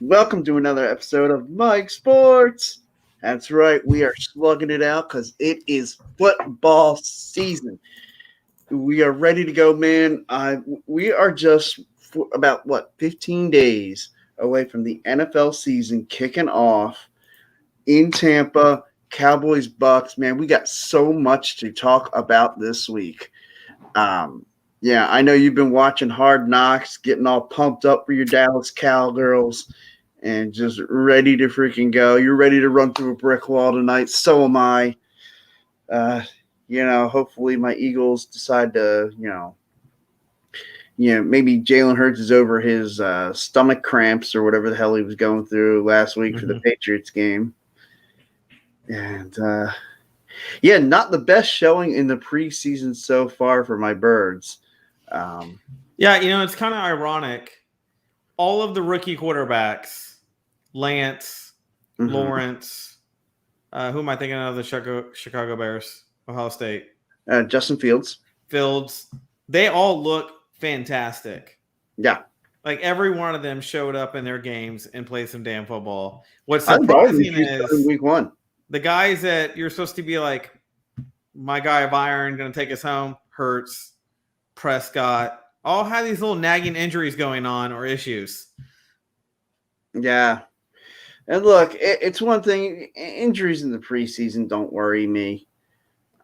Welcome to another episode of Mike Sports. That's right, we are slugging it out because it is football season. We are ready to go, man. We are just about 15 days away from the NFL season kicking off in Tampa. Cowboys, Bucs, man. We got so much to talk about this week. Um, yeah, I know you've been watching Hard Knocks, getting all pumped up for your Dallas Cowgirls and just ready to freaking go. You're ready to run through a brick wall tonight. So am I. Uh, hopefully my Eagles decide to, maybe Jalen Hurts is over his stomach cramps or whatever the hell he was going through last week for the Patriots game. And not the best showing in the preseason so far for my birds. It's kind of ironic. All of the rookie quarterbacks, Lance, Lawrence, who am I thinking of? The Chicago Bears, Ohio State. Justin Fields, they all look fantastic. Yeah. Like every one of them showed up in their games and played some damn football. What's surprising is week one. The guys that you're supposed to be like, my guy of iron, going to take us home, Hurts, Prescott, all have these little nagging injuries going on or issues. Yeah. And look, it's one thing. Injuries in the preseason don't worry me.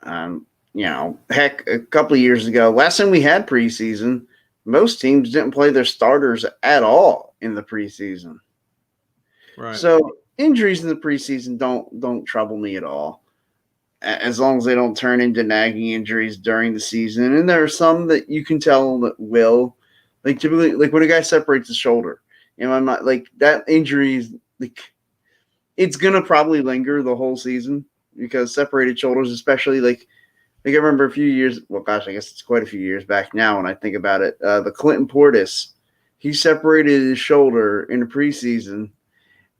Heck, a couple of years ago, last time we had preseason, most teams didn't play their starters at all in the preseason. Right. So injuries in the preseason don't trouble me at all, as long as they don't turn into nagging injuries during the season. And there are some that you can tell that will, like typically, like when a guy separates his shoulder, I'm not like that injury is like it's gonna probably linger the whole season because separated shoulders, especially like I remember a few years. Well, gosh, I guess it's quite a few years back now when I think about it. The Clinton Portis, he separated his shoulder in the preseason.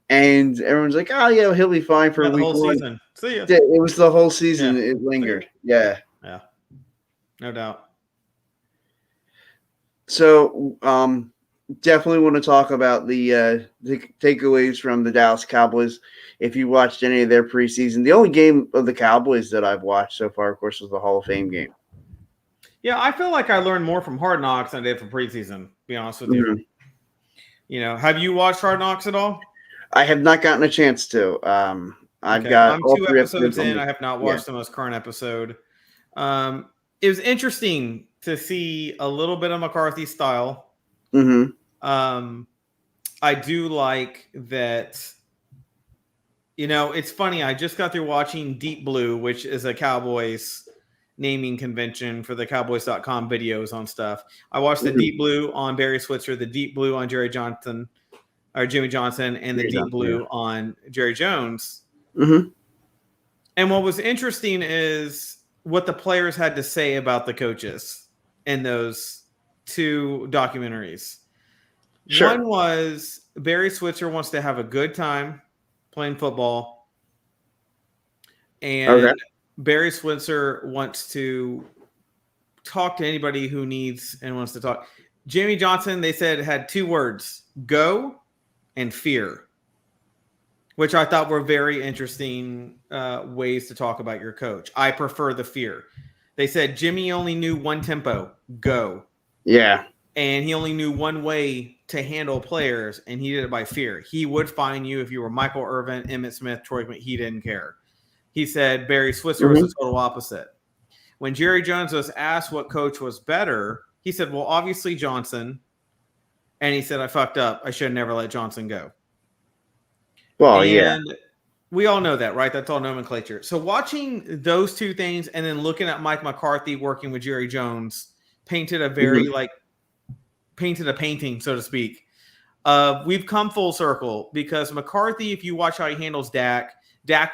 And everyone's like, "Oh yeah, he'll be fine for the week whole one." Season. See ya. It was the whole season. Yeah. It lingered. Yeah, no doubt. So, definitely want to talk about the takeaways from the Dallas Cowboys. If you watched any of their preseason, the only game of the Cowboys that I've watched so far, of course, was the Hall of Fame game. Yeah, I feel like I learned more from Hard Knocks than I did from preseason. To be honest with you. Have you watched Hard Knocks at all? I have not gotten a chance to. I'm 2 episodes in. I have not watched the most current episode. It was interesting to see a little bit of McCarthy style. I do like that. It's funny. I just got through watching Deep Blue, which is a Cowboys naming convention for the Cowboys.com videos on stuff. I watched the Deep Blue on Barry Switzer, the Deep Blue on Jimmy Johnson, and the Deep Blue on Jerry Jones. And what was interesting is what the players had to say about the coaches in those 2 documentaries. Sure. One was Barry Switzer wants to have a good time playing football. And Barry Switzer wants to talk to anybody who needs and wants to talk. Jimmy Johnson, they said, had 2 words, go and fear, which I thought were very interesting ways to talk about your coach. I prefer the fear. They said Jimmy only knew one tempo, go. Yeah. And he only knew one way to handle players, and he did it by fear. He would fine you if you were Michael Irvin, Emmitt Smith, Troy McMahon. He didn't care. He said Barry Switzer was the total opposite. When Jerry Jones was asked what coach was better, he said, well, obviously Johnson. And he said, I fucked up. I should have never let Johnson go. Well, and we all know that, right? That's all nomenclature. So watching those 2 things and then looking at Mike McCarthy working with Jerry Jones painted a very painted a painting, so to speak. We've come full circle because McCarthy, if you watch how he handles Dak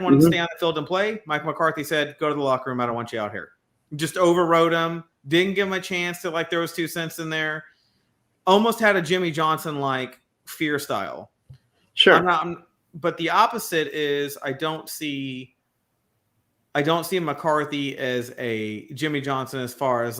wanted to stay on the field and play. Mike McCarthy said, go to the locker room. I don't want you out here. Just overrode him. Didn't give him a chance to throw his 2 cents in there. Almost had a Jimmy Johnson fear style. Sure. But the opposite is I don't see McCarthy as a Jimmy Johnson as far as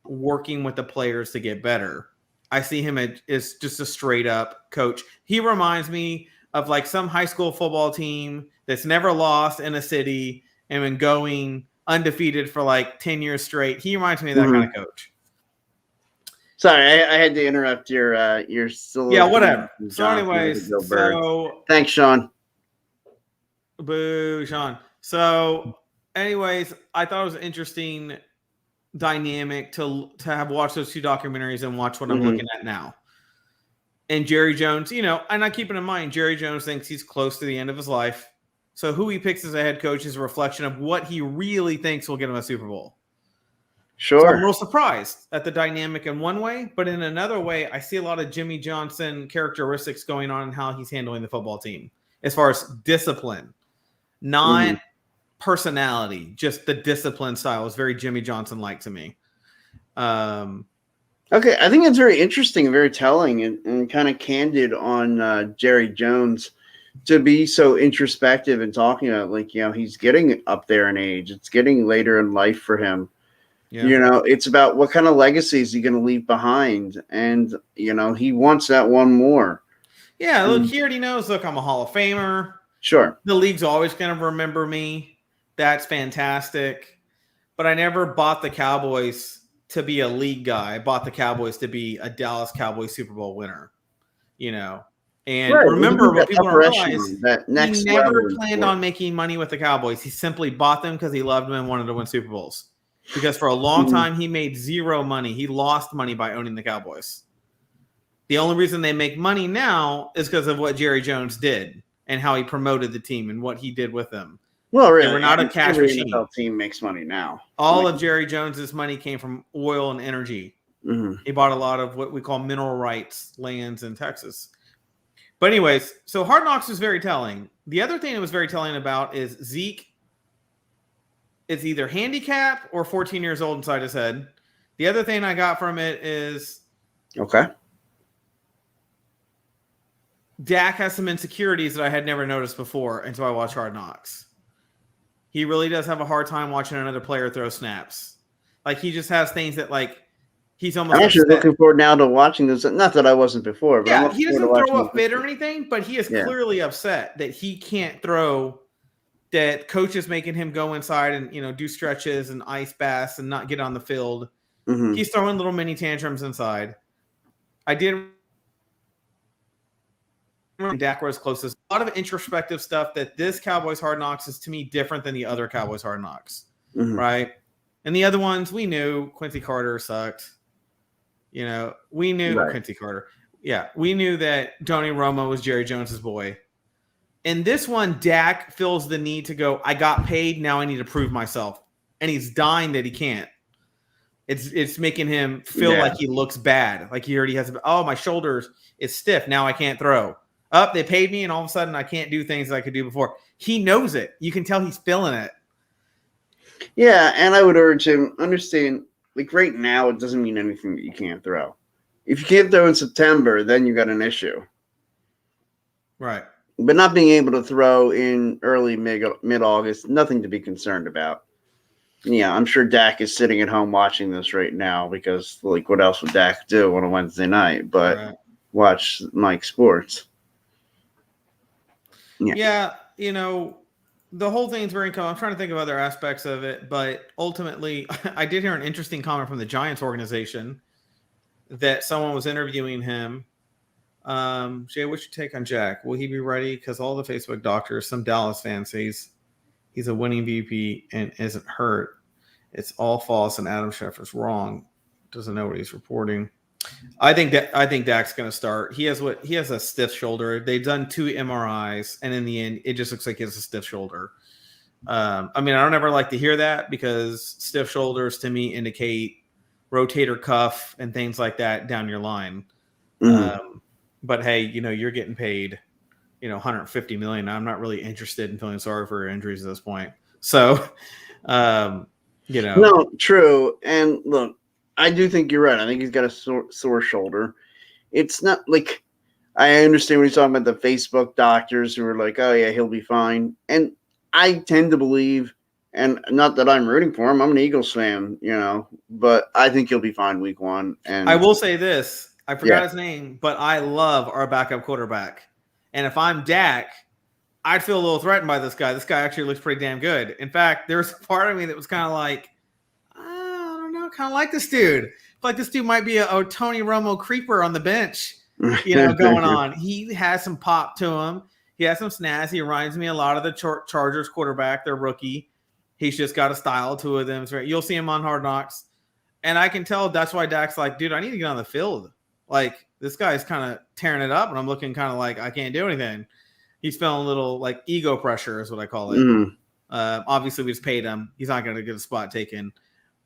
working with the players to get better. I see him as just a straight up coach. He reminds me of like some high school football team that's never lost in a city and been going undefeated for like 10 years straight. He reminds me of that kind of coach. Sorry, I had to interrupt your Yeah, whatever. So anyways, thanks, Sean. Boo, Sean. So anyways, I thought it was an interesting dynamic to have watched those two documentaries and watch what I'm looking at now. And Jerry Jones, and I keep it in mind, Jerry Jones thinks he's close to the end of his life. So who he picks as a head coach is a reflection of what he really thinks will get him a Super Bowl. Sure. So I'm real surprised at the dynamic in one way, but in another way, I see a lot of Jimmy Johnson characteristics going on in how he's handling the football team as far as discipline, not personality, just the discipline style is very Jimmy Johnson-like to me. Okay, I think it's very interesting and very telling and kind of candid on Jerry Jones to be so introspective and talking about, like, he's getting up there in age. It's getting later in life for him. Yeah. It's about what kind of legacy is he going to leave behind. And, he wants that one more. Yeah, look, he already knows, look, I'm a Hall of Famer. Sure. The league's always going to remember me. That's fantastic. But I never bought the Cowboys to be a league guy. I bought the Cowboys to be a Dallas Cowboys Super Bowl winner, And remember what people don't realize, he never planned on making money with the Cowboys. He simply bought them because he loved them and wanted to win Super Bowls. Because for a long time, he made zero money. He lost money by owning the Cowboys. The only reason they make money now is because of what Jerry Jones did and how he promoted the team and what he did with them. Well, really, we're not a cash machine. NFL team makes money now. All of Jerry Jones's money came from oil and energy. He bought a lot of what we call mineral rights lands in Texas. But anyways, so Hard Knocks was very telling. The other thing it was very telling about is Zeke is either handicapped or 14 years old inside his head. The other thing I got from it is Dak has some insecurities that I had never noticed before until I watched Hard Knocks. He really does have a hard time watching another player throw snaps. Like, he just has things that, like, he's almost I'm actually looking forward now to watching this. Not that I wasn't before, but he doesn't throw a fit or anything, but he is clearly upset that he can't throw, that coach is making him go inside and, do stretches and ice baths and not get on the field. He's throwing little mini tantrums inside. I did Dak was closest. A lot of introspective stuff that this Cowboys Hard Knocks is, to me, different than the other Cowboys Hard Knocks, right? And the other ones, we knew Quincy Carter sucked. We knew Quincy Carter. Yeah, we knew that Tony Romo was Jerry Jones's boy. In this one, Dak feels the need to go, I got paid, now I need to prove myself. And he's dying that he can't. It's making him feel like he looks bad. Like he already has, my shoulders is stiff, now I can't throw. They paid me, and all of a sudden I can't do things I could do before. He knows it. You can tell he's feeling it. Yeah, and I would urge him, understand, like right now, it doesn't mean anything that you can't throw. If you can't throw in September, then you got an issue. Right. But not being able to throw in early mid-August, nothing to be concerned about. Yeah, I'm sure Dak is sitting at home watching this right now because, like, what else would Dak do on a Wednesday night but watch Mike Sports? Yeah, the whole thing's very cool. I'm trying to think of other aspects of it, but ultimately, I did hear an interesting comment from the Giants organization that someone was interviewing him. Jay, what's your take on Jack? Will he be ready? Because all the Facebook doctors, some Dallas fans say he's a winning VP and isn't hurt. It's all false, and Adam Schefter's wrong. Doesn't know what he's reporting. I think Dak's going to start. He has a stiff shoulder. They've done 2 MRIs, and in the end, it just looks like he has a stiff shoulder. I don't ever like to hear that because stiff shoulders to me indicate rotator cuff and things like that down your line. But hey, you're getting paid, $150 million. I'm not really interested in feeling sorry for your injuries at this point. So, No, true. And look, I do think you're right. I think he's got a sore shoulder. It's not like, I understand when you're talking about the Facebook doctors who are like, oh yeah, he'll be fine. And I tend to believe, and not that I'm rooting for him, I'm an Eagles fan, but I think he'll be fine week 1. And I will say this, I forgot his name, but I love our backup quarterback. And if I'm Dak, I'd feel a little threatened by this guy. This guy actually looks pretty damn good. In fact, there was a part of me that was kind of like, I don't know, kind of like this dude. Like this dude might be a Tony Romo creeper on the bench, going on. He has some pop to him. He has some snazz. He reminds me a lot of the Chargers quarterback, their rookie. He's just got a style to them. You'll see him on Hard Knocks. And I can tell that's why Dak's like, dude, I need to get on the field. Like, this guy's kind of tearing it up, and I'm looking kind of like I can't do anything. He's feeling a little like ego pressure is what I call it. Mm-hmm. Obviously, we just paid him. He's not going to get a spot taken.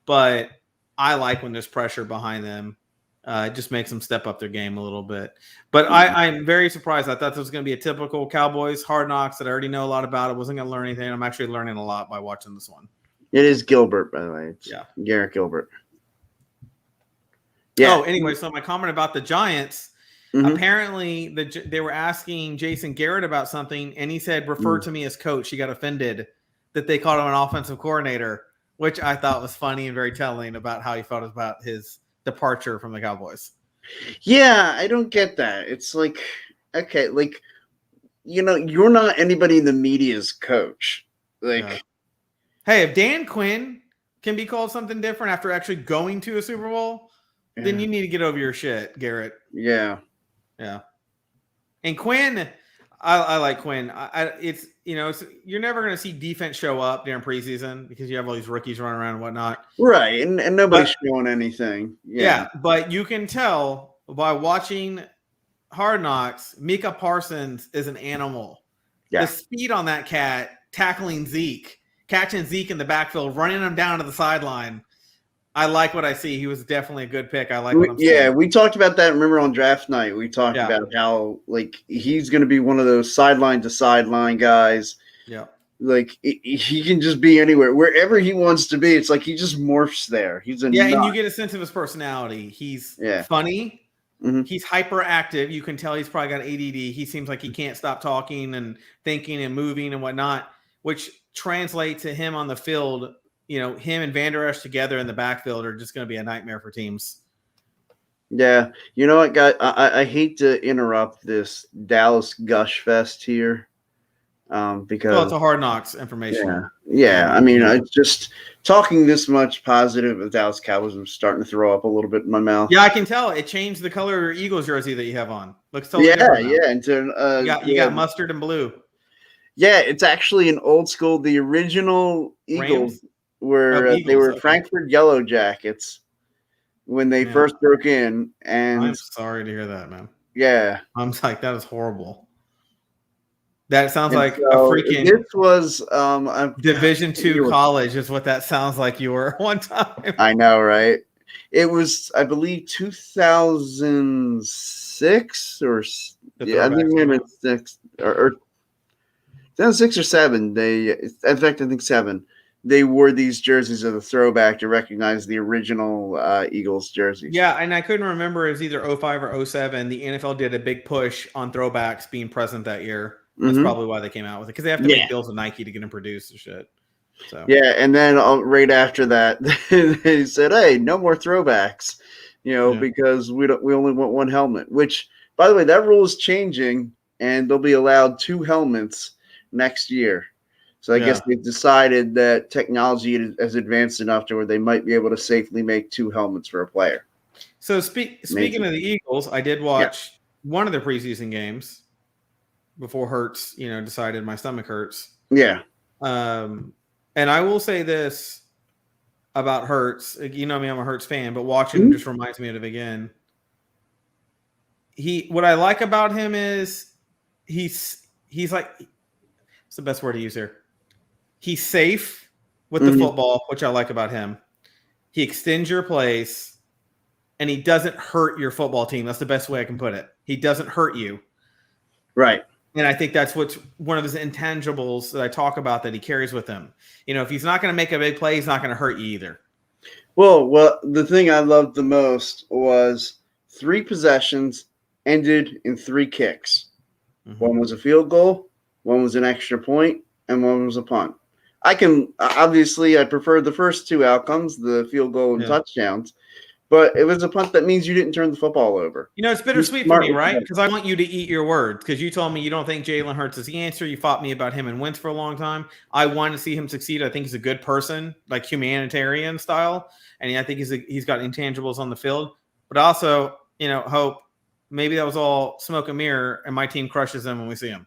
But I like when there's pressure behind them. It just makes them step up their game a little bit. But I'm very surprised. I thought this was going to be a typical Cowboys Hard Knocks that I already know a lot about. I wasn't going to learn anything. I'm actually learning a lot by watching this one. It is Gilbert, by the way. It's Garrett Gilbert. Yeah. Oh, anyway, so my comment about the Giants, apparently they were asking Jason Garrett about something, and he said, refer to me as coach. He got offended that they called him an offensive coordinator, which I thought was funny and very telling about how he felt about his departure from the Cowboys. Yeah, I don't get that. It's like, okay, like, you're not anybody in the media's coach. Like, hey, if Dan Quinn can be called something different after actually going to a Super Bowl, then you need to get over your shit, Garrett. Yeah. Yeah. And Quinn, I like Quinn. It's you're never going to see defense show up during preseason because you have all these rookies running around and whatnot. Right. And nobody's showing anything. Yeah. But you can tell by watching Hard Knocks, Micah Parsons is an animal. Yeah. The speed on that cat, tackling Zeke, catching Zeke in the backfield, running him down to the sideline. I like what I see. He was definitely a good pick. I like what I'm seeing. Yeah, we talked about that. Remember on draft night, we talked about how like he's going to be one of those sideline to sideline guys. Yeah, like he can just be anywhere, wherever he wants to be. It's like he just morphs there. He's a nut. And you get a sense of his personality. He's funny. Mm-hmm. He's hyperactive. You can tell he's probably got ADD. He seems like he can't stop talking and thinking and moving and whatnot, which translates to him on the field. Him and Van Der Esch together in the backfield are just going to be a nightmare for teams. Yeah. You know what, guys? I hate to interrupt this Dallas gush fest here because it's a Hard Knocks information. Yeah. I mean, I just talking this much positive of Dallas Cowboys, I'm starting to throw up a little bit in my mouth. Yeah, I can tell. It changed the color of your Eagles jersey that you have on. Looks totally different. Yeah. And you got mustard and blue. Yeah, it's actually an old school. The original Eagles. Rams? They were Frankfurt Yellow Jackets when they first broke in, and I'm sorry to hear that, man. Yeah, I'm like, that is horrible. That sounds like a freaking. This was a Division II college, is what that sounds like. You were one time. I know, right? It was, I believe, 2006 or I think maybe 6 or 2006 or 7. In fact, I think 7. They wore these jerseys as a throwback to recognize the original Eagles jerseys. Yeah, and I couldn't remember. It was either 05 or 07. The NFL did a big push on throwbacks being present that year. That's probably why they came out with it, because they have to make deals with Nike to get them produced and shit. So and then right after that, they said, "Hey, no more throwbacks," because we only want one helmet. Which, by the way, that rule is changing, and they'll be allowed 2 helmets next year. So I guess they've decided that technology has advanced enough to where they might be able to safely make 2 helmets for a player. So speaking of the Eagles, I did watch one of the preseason games before Hurts, decided my stomach hurts. Yeah. And I will say this about Hurts. You know me, I'm a Hurts fan, but watching him just reminds me of it again. What I like about him is he's like, what's the best word to use here? He's safe with the football, which I like about him. He extends your plays, and he doesn't hurt your football team. That's the best way I can put it. He doesn't hurt you. Right. And I think that's what's one of his intangibles that I talk about that he carries with him. If he's not going to make a big play, he's not going to hurt you either. Well, the thing I loved the most was 3 possessions ended in 3 kicks. One was a field goal, one was an extra point, and one was a punt. I prefer the first 2 outcomes, the field goal and touchdowns, But it was a punt that means you didn't turn the football over. You know, it's He's bittersweet for smart me, with right? that. Because I want you to eat your words. Because you told me you don't think Jalen Hurts is the answer. You fought me about him and Wentz for a long time. I want to see him succeed. I think he's a good person, like humanitarian style, and I think he's got intangibles on the field. But also, hope maybe that was all smoke and mirror, and my team crushes him when we see him.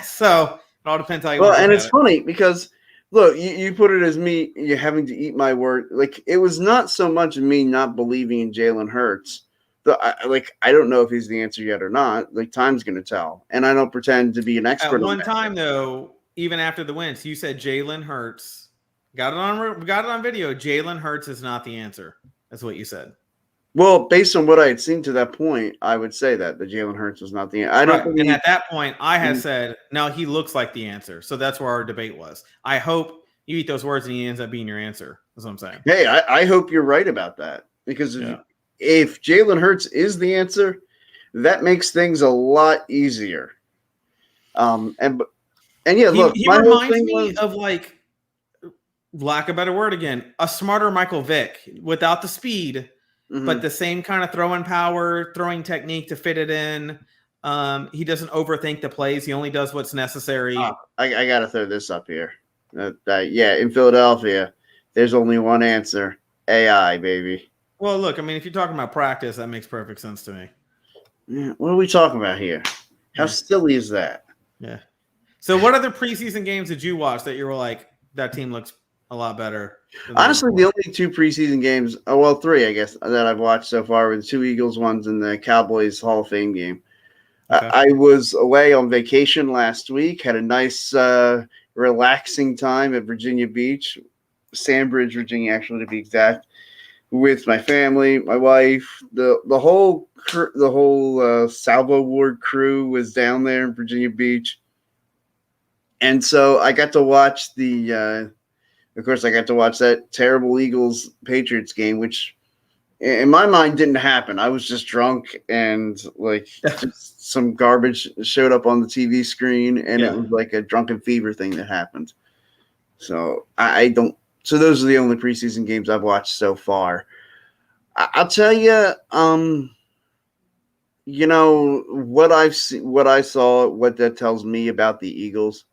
So it all depends how you Well, want to look and at it's it. funny because look, you put it as me you having to eat my word. Like it was not so much me not believing in Jalen Hurts. I don't know if he's the answer yet or not. Like time's going to tell, and I don't pretend to be an At expert on one that. time, though, even after the wins, you said Jalen Hurts. Got it on video. Jalen Hurts is not the answer. That's what you said. Well, based on what I had seen to that point, I would say that the Jalen Hurts was not the. I don't Right. And believe. at that point, I had Mhm. said, no, he looks like the answer. So that's where our debate was. I hope you eat those words and he ends up being your answer. That's what I'm saying. Hey, I hope you're right about that because Yeah. if Jalen Hurts is the answer, that makes things a lot easier. And yeah, look, He my whole reminds thing me was. of, like, lack of a better word again, a smarter Michael Vick without the speed, but the same kind of throwing power, throwing technique to fit it in. He doesn't overthink the plays. He only does what's necessary. I got to throw this up here. Yeah, in Philadelphia, there's only one answer: AI, baby. Well, look, I mean, if you're talking about practice, that makes perfect sense to me. Yeah, what are we talking about here? How Yeah. silly is that? Yeah. So, what other preseason games did you watch that you were like, that team looks a lot better? Honestly, the only two preseason games, well, three, I guess, that I've watched so far were the two Eagles ones and the Cowboys Hall of Fame game. Okay. I was away on vacation last week, had a nice, relaxing time at Virginia Beach, Sandbridge, Virginia, actually, to be exact, with my family, my wife, the whole Salvo Ward crew was down there in Virginia Beach, and so I got to watch of course, I got to watch that terrible Eagles Patriots game, which in my mind didn't happen. I was just drunk and like just some garbage showed up on the TV screen, and it was like a drunken fever thing that happened. So I don't. So those are the only preseason games I've watched so far. I'll tell you, what I've seen, what I saw, what that tells me about the Eagles.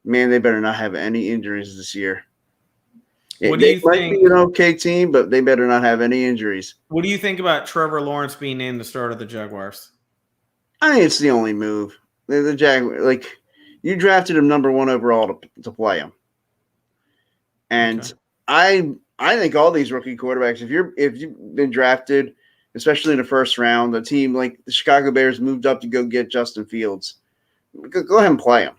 Man, they better not have any injuries this year. What do They you might think? be an okay team, but they better not have any injuries. What do you think about Trevor Lawrence being named the starter of the Jaguars? I think it's the only move. The Jaguars, like you drafted him number one overall to play him, and Okay. I think all these rookie quarterbacks, if you've been drafted, especially in the first round, a team like the Chicago Bears moved up to go get Justin Fields, go ahead and play him.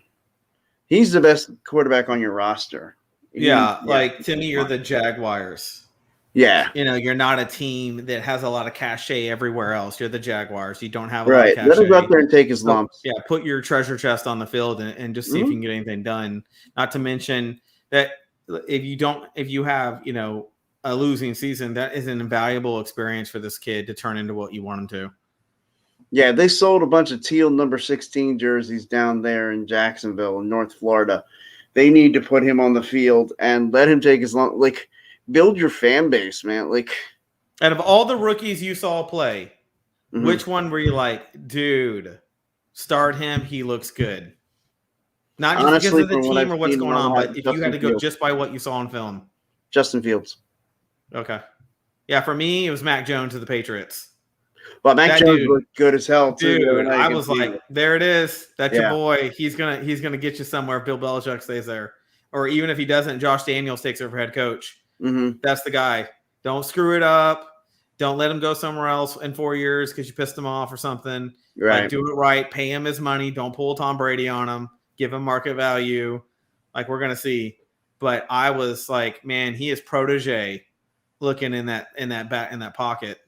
He's the best quarterback on your roster. Like to me, you're the Jaguars. Yeah. You're not a team that has a lot of cachet everywhere else. You're the Jaguars. You don't have a lot of Right. Let him go cachet. out there and take his So, lumps. yeah, put your treasure chest on the field and just see if you can get anything done. Not to mention that if you have, a losing season, that is an invaluable experience for this kid to turn into what you want him to. Yeah, they sold a bunch of teal number 16 jerseys down there in Jacksonville in North Florida. They need to put him on the field and let him take his long, build your fan base, man. Out of all the rookies you saw play, which one were you like, dude, start him, he looks good? Not just because honestly, of the from what team I've or what's seen, going I'm on, gonna but have if you had Justin to go Fields. just by what you saw on film. Justin Fields. Okay. Yeah, for me, it was Mac Jones of the Patriots. But Mac That Jones dude, looked good as hell too. dude, I was like, there it is. That's your Yeah. boy. He's gonna get you somewhere if Bill Belichick stays there. Or even if he doesn't, Josh Daniels takes over head coach. That's the guy. Don't screw it up. Don't let him go somewhere else in 4 years because you pissed him off or something. Right. Like, do it right. Pay him his money. Don't pull Tom Brady on him. Give him market value. Like we're gonna see. But I was like, man, he is protege looking in that pocket.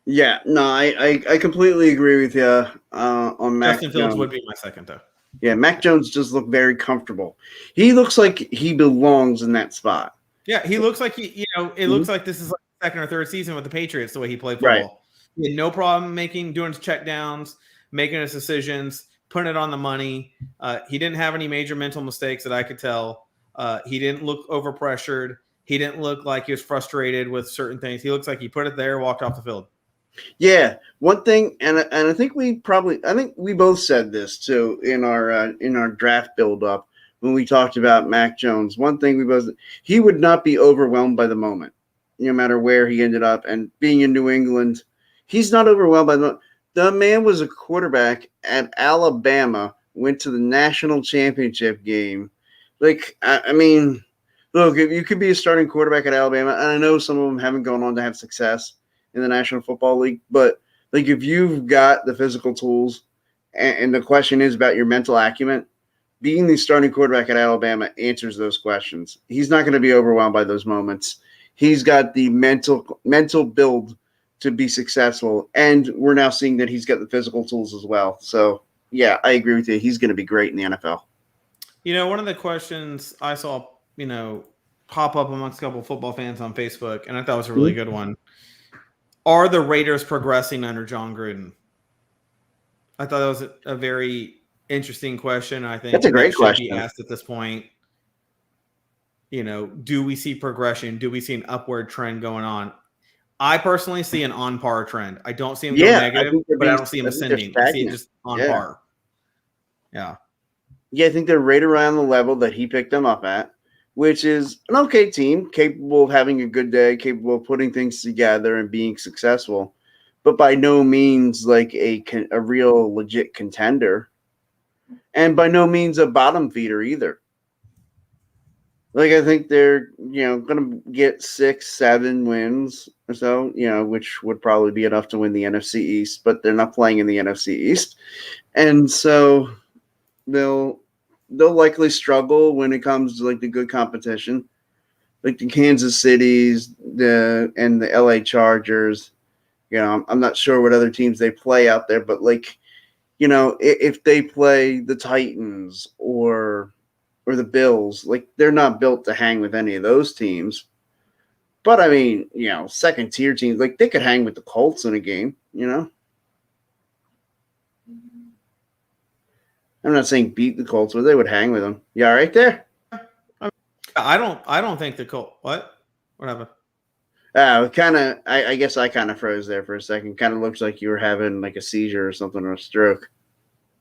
Yeah, no, I completely agree with you on Mac Justin Fields Jones. would be my second though. Yeah, Mac Jones just looked very comfortable. He looks like he belongs in that spot. Yeah, he looks like it looks like this is like the second or third season with the Patriots, the way he played football. Right. He had no problem doing his check downs, making his decisions, putting it on the money. He didn't have any major mental mistakes that I could tell. He didn't look overpressured. He didn't look like he was frustrated with certain things. He looks like he put it there, walked off the field. Yeah, one thing, and I think I think we both said this too in our draft build up when we talked about Mac Jones. One thing he would not be overwhelmed by the moment, no matter where he ended up. And being in New England, he's not overwhelmed by the man was a quarterback at Alabama, went to the national championship game. Like, I mean, look, if you could be a starting quarterback at Alabama, and I know some of them haven't gone on to have success in the National Football League, but like if you've got the physical tools, and the question is about your mental acumen, being the starting quarterback at Alabama answers those questions. He's not going to be overwhelmed by those moments. He's got the mental build to be successful, and we're now seeing that he's got the physical tools as well. So yeah, I agree with you. He's going to be great in the NFL. You know, one of the questions I saw, pop up amongst a couple of football fans on Facebook, and I thought it was a really good one. Are the Raiders progressing under John Gruden? I thought that was a very interesting question. I think that's a great question. Be asked at this point. Do we see progression? Do we see an upward trend going on? I personally see an on par trend. I don't see him go negative, but I don't see him ascending. I see it just on par. Yeah. Yeah, I think they're right around the level that he picked them up at, which is an okay team, capable of having a good day, capable of putting things together and being successful, but by no means like a real legit contender, and by no means a bottom feeder either. Like, I think they're, going to get 6-7 wins or so, which would probably be enough to win the NFC East, but they're not playing in the NFC East. And so they'll likely struggle when it comes to like the good competition, like the Kansas Cities, and the LA Chargers. I'm not sure what other teams they play out there, but like, if they play the Titans or the Bills, like they're not built to hang with any of those teams. But I mean, second tier teams, like they could hang with the Colts in a game, I'm not saying beat the Colts, but they would hang with them. You all right there? I don't think the Colts. What happened? I guess I kind of froze there for a second. Kind of looks like you were having like a seizure or something, or a stroke.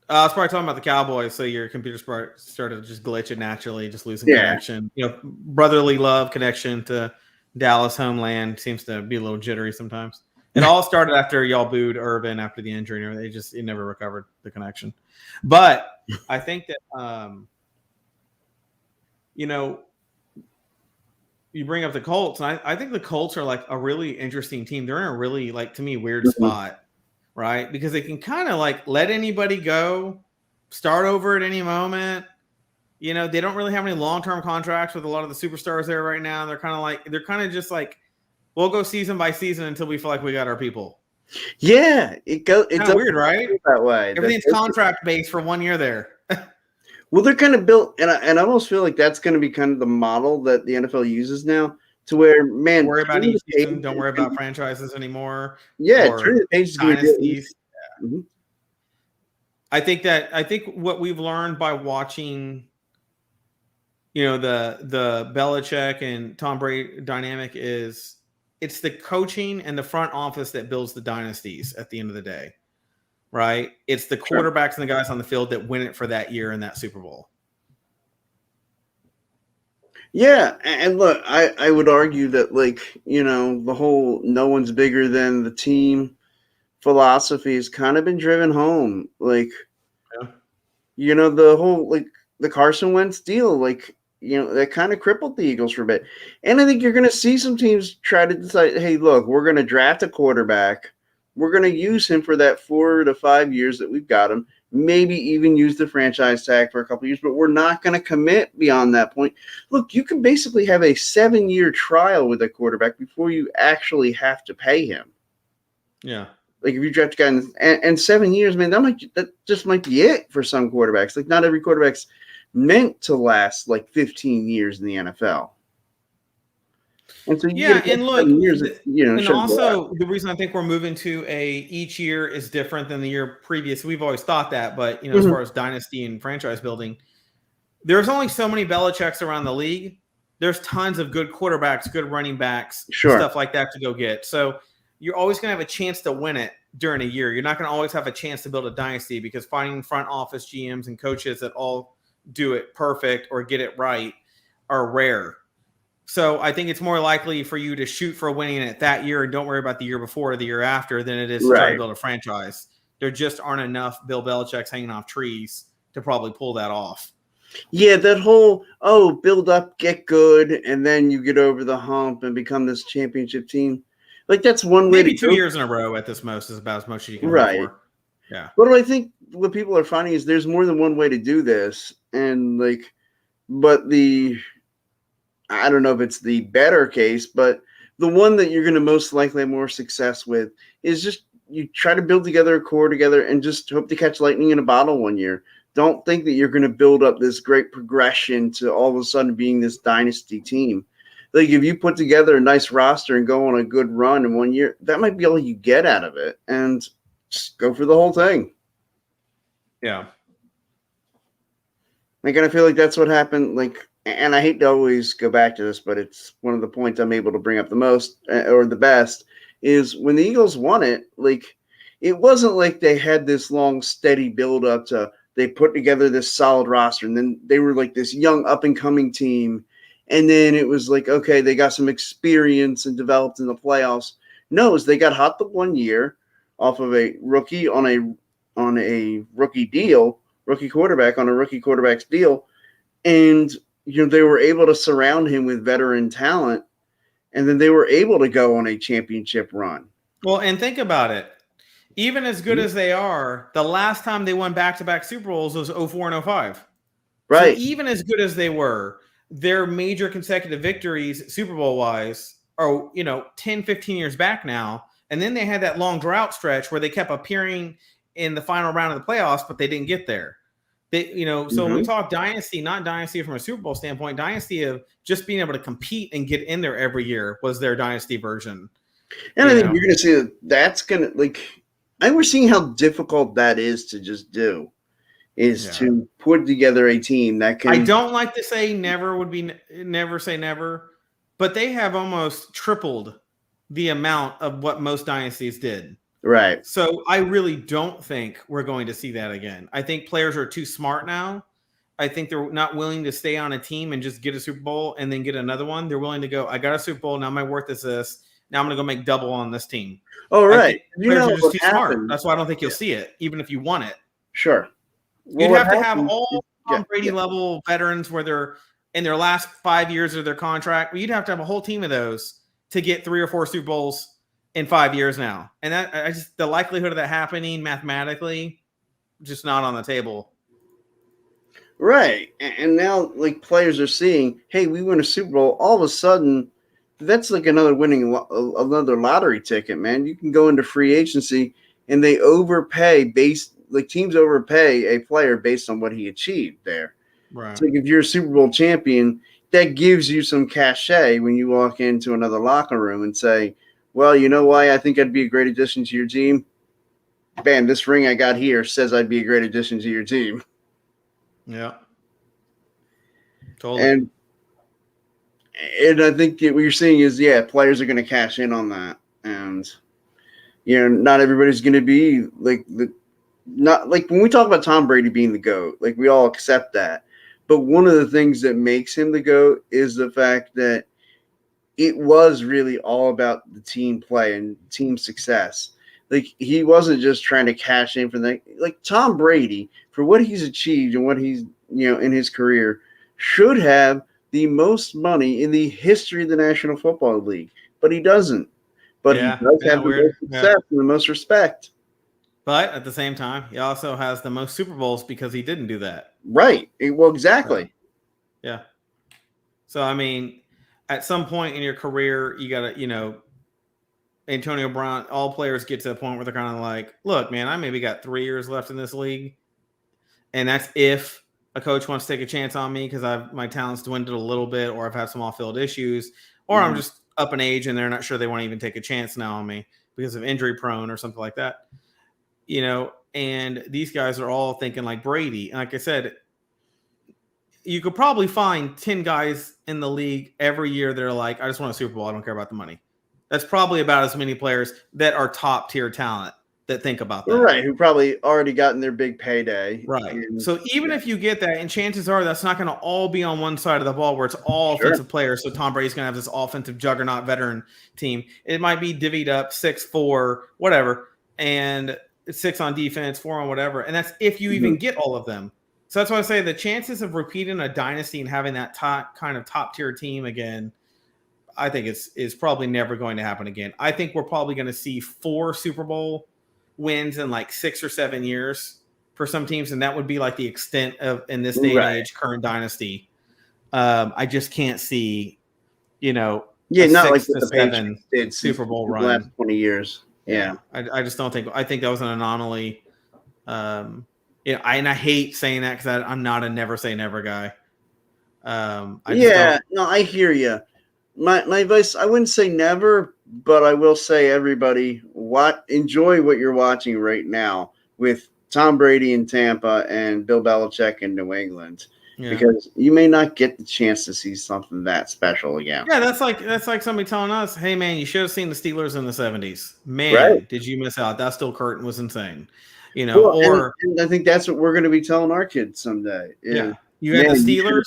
I was probably talking about the Cowboys, so your computer started just glitching naturally, just losing connection. Brotherly love connection to Dallas homeland seems to be a little jittery sometimes. It all started after y'all booed Urban after the injury, and it never recovered the connection. But I think that you bring up the Colts, and I think the Colts are like a really interesting team. They're in a really, like, to me, weird spot. Right? Because they can kind of like let anybody go, start over at any moment. They don't really have any long-term contracts with a lot of the superstars there right now. They're kind of just like, we'll go season by season until we feel like we got our people. Yeah, it's kind of weird, right? That way. Everything's contract based for 1 year there. Well, they're kind of built, and I almost feel like that's going to be kind of the model that the NFL uses now. To where, man, don't worry about each season, don't worry about franchises anymore. Yeah, turn the page is going to be I think what we've learned by watching, the Belichick and Tom Brady dynamic is it's the coaching and the front office that builds the dynasties at the end of the day, right? It's the quarterbacks and the guys on the field that win it for that year in that Super Bowl. Yeah, and look, I would argue that, like, the whole no one's bigger than the team philosophy has kind of been driven home. Like, the whole, like, the Carson Wentz deal, like, that kind of crippled the Eagles for a bit. And I think you're going to see some teams try to decide, hey, look, we're going to draft a quarterback. We're going to use him for that 4 to 5 years that we've got him. Maybe even use the franchise tag for a couple of years, but we're not going to commit beyond that point. Look, you can basically have a 7-year trial with a quarterback before you actually have to pay him. Yeah. Like, if you draft a guy and 7 years, man, that just might be it for some quarterbacks. Like, not every quarterback's meant to last like 15 years in the NFL. And so and look, and also the reason I think we're moving to each year is different than the year previous. We've always thought that, but as far as dynasty and franchise building, there's only so many Belichicks around the league. there's tons of good quarterbacks, good running backs, Sure. stuff like that to go get. So you're always going to have a chance to win it during a year. You're not going to always have a chance to build a dynasty because finding front office GMs and coaches that all do it perfect or get it right are rare. So I think it's more likely for you to shoot for winning it that year and don't worry about the year before or the year after than it is to try to build a franchise. There just aren't enough Bill Belichick's hanging off trees to probably pull that off. Yeah, that whole, build up, get good, and then you get over the hump and become this championship team. Like, that's one way Maybe to 2 years in a row at this most is about as much as you can hope for. Yeah. But I think what people are finding is there's more than one way to do this. And, but I don't know if it's the better case, but the one that you're going to most likely have more success with is just you try to build together a core together and just hope to catch lightning in a bottle one year. Don't think that you're going to build up this great progression to all of a sudden being this dynasty team. Like, if you put together a nice roster and go on a good run in 1 year, that might be all you get out of it. And just go for the whole thing. Yeah. And I feel like that's what happened. And I hate to always go back to this, but it's one of the points I'm able to bring up the most or the best is when the Eagles won it, it wasn't like they had this long, steady build up to they put together this solid roster and then they were like this young up and coming team. And then it was like, okay, they got some experience and developed in the playoffs. No, they got hot the 1 year off of a rookie on a rookie deal, rookie quarterback on a rookie quarterback's deal. And they were able to surround him with veteran talent, and then they were able to go on a championship run. Well, and think about it. Even as good as they are, the last time they won back-to-back Super Bowls was 04 and 05. Right. So even as good as they were, their major consecutive victories, Super Bowl-wise, are 10, 15 years back now. And then they had that long drought stretch where they kept appearing in the final round of the playoffs, but they didn't get there. So when we talk dynasty, not dynasty from a Super Bowl standpoint, dynasty of just being able to compete and get in there every year was their dynasty version. And I think you're going to see that's going to I think we're seeing how difficult that is to just do, to put together a team that can. I don't like to say never say never, but they have almost tripled the amount of what most dynasties did. Right. So I really don't think we're going to see that again. I think players are too smart now. I think they're not willing to stay on a team and just get a Super Bowl and then get another one. They're willing to go, I got a Super Bowl. Now my worth is this. Now I'm going to go make double on this team. Oh, right. Players are just too smart. That's why I don't think you'll see it, even if you want it. Sure. You'd have to have all Tom Brady level veterans where they're in their last 5 years of their contract. You'd have to have a whole team of those to get 3 or 4 Super Bowls in 5 years now. And that the likelihood of that happening mathematically, just not on the table. Right. And now players are seeing, hey, we win a Super Bowl. All of a sudden, that's another lottery ticket, man. You can go into free agency and they overpay teams overpay a player based on what he achieved there. Right. So if you're a Super Bowl champion, that gives you some cachet when you walk into another locker room and say, well, you know why I think I'd be a great addition to your team? Bam, this ring I got here says I'd be a great addition to your team. Yeah. Totally. And I think what you're seeing is, players are going to cash in on that. And, not everybody's going to be not when we talk about Tom Brady being the GOAT, we all accept that. But one of the things that makes him the GOAT is the fact that it was really all about the team play and team success. He wasn't just trying to cash in for that. Tom Brady, for what he's achieved and what he's, in his career, should have the most money in the history of the National Football League. But he doesn't. But he does have the most success and the most respect. But at the same time, he also has the most Super Bowls because he didn't do that. Right. Well, exactly. Yeah. So, I mean, at some point in your career, you got to, Antonio Brown, all players get to a point where they're kind of like, look, man, I maybe got 3 years left in this league. And that's if a coach wants to take a chance on me because my talent's dwindled a little bit or I've had some off-field issues or I'm just up in age and they're not sure they want to even take a chance now on me because of injury prone or something like that. And these guys are all thinking like Brady. And like I said, you could probably find 10 guys in the league every year that are like, I just want a Super Bowl. I don't care about the money. That's probably about as many players that are top tier talent that think about that. Right, who probably already gotten their big payday. Right. And, So even if you get that, and chances are that's not going to all be on one side of the ball where it's all Sure. offensive players. So Tom Brady's going to have this offensive juggernaut veteran team. It might be divvied up 6-4, whatever, and 6 on defense, 4 on whatever. And that's if you even get all of them. So that's why I say the chances of repeating a dynasty and having that kind of top tier team again, I think is probably never going to happen again. I think we're probably going to see 4 Super Bowl wins in like 6 or 7 years for some teams, and that would be like the extent of in this day and age current dynasty. I just can't see, not like the 7 did Super Bowl run last 20 years. Yeah, I just don't think. I think that was an anomaly. And I hate saying that because I'm not a never say never guy. I hear you. My advice, I wouldn't say never, but I will say everybody enjoy what you're watching right now with Tom Brady in Tampa and Bill Belichick in New England, because you may not get the chance to see something that special again. Yeah, that's like somebody telling us, "Hey, man, you should have seen the Steelers in the '70s. Man, did you miss out? That steel curtain was insane." And I think that's what we're going to be telling our kids someday. Yeah. You had the Steelers,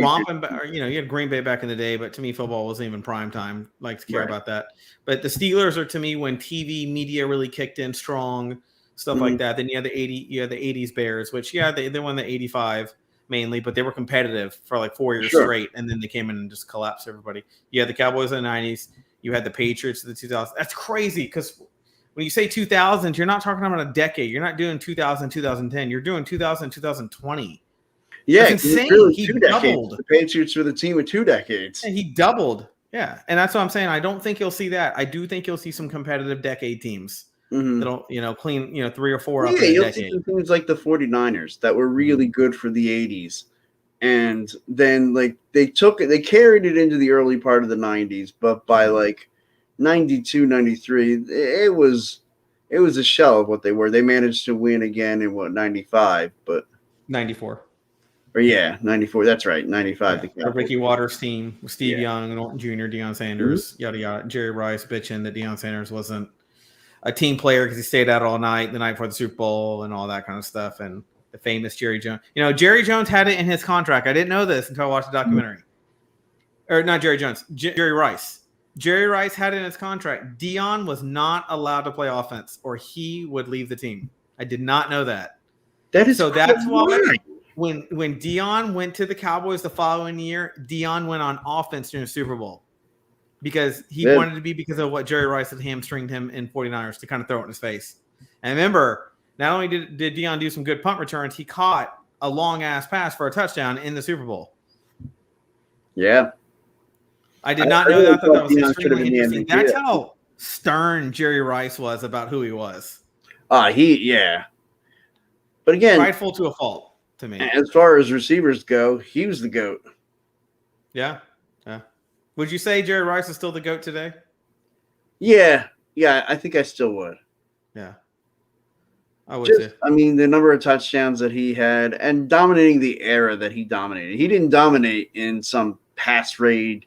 romping, you had Green Bay back in the day, but to me, football wasn't even prime time. Like to care about that. But the Steelers are to me when TV media really kicked in strong, stuff like that. Then you had the '80s Bears, which they won the '85 mainly, but they were competitive for like 4 years straight, and then they came in and just collapsed everybody. You had the Cowboys in the '90s, you had the Patriots in the 2000s. That's crazy because when you say 2000, you're not talking about a decade. You're not doing 2000, 2010. You're doing 2000, 2020. Yeah, it's insane. Really he doubled. The Patriots were the team with 2 decades. And he doubled. Yeah, and that's what I'm saying. I don't think you'll see that. I do think you'll see some competitive decade teams that'll, clean, 3 or 4 up in a you'll decade. See some things like the 49ers that were really good for the 80s. And then they carried it into the early part of the 90s, but by 92, 93, it was a shell of what they were. They managed to win again in 95, but 94. Or 94. That's right, 95. The Ricky Waters team with Steve Young, Norton Jr., Deion Sanders, yada yada. Jerry Rice bitching that Deion Sanders wasn't a team player because he stayed out all night the night before the Super Bowl and all that kind of stuff. And the famous Jerry Jones. Jerry Jones had it in his contract. I didn't know this until I watched the documentary. Or not Jerry Jones, Jerry Rice. Jerry Rice had it in his contract. Deion was not allowed to play offense, or he would leave the team. I did not know that. That's why. When Deion went to the Cowboys the following year, Deion went on offense during the Super Bowl because he wanted to be because of what Jerry Rice had hamstringed him in 49ers to kind of throw it in his face. And remember, not only did Deion do some good punt returns, he caught a long-ass pass for a touchdown in the Super Bowl. Yeah. I did not know that. I thought that was extremely interesting. That's how stern Jerry Rice was about who he was. But again, prideful to a fault. To me, as far as receivers go, he was the GOAT. Yeah. Would you say Jerry Rice is still the GOAT today? Yeah, I think I still would. Yeah, I would too. I mean, the number of touchdowns that he had and dominating the era that he dominated. He didn't dominate in some pass raid,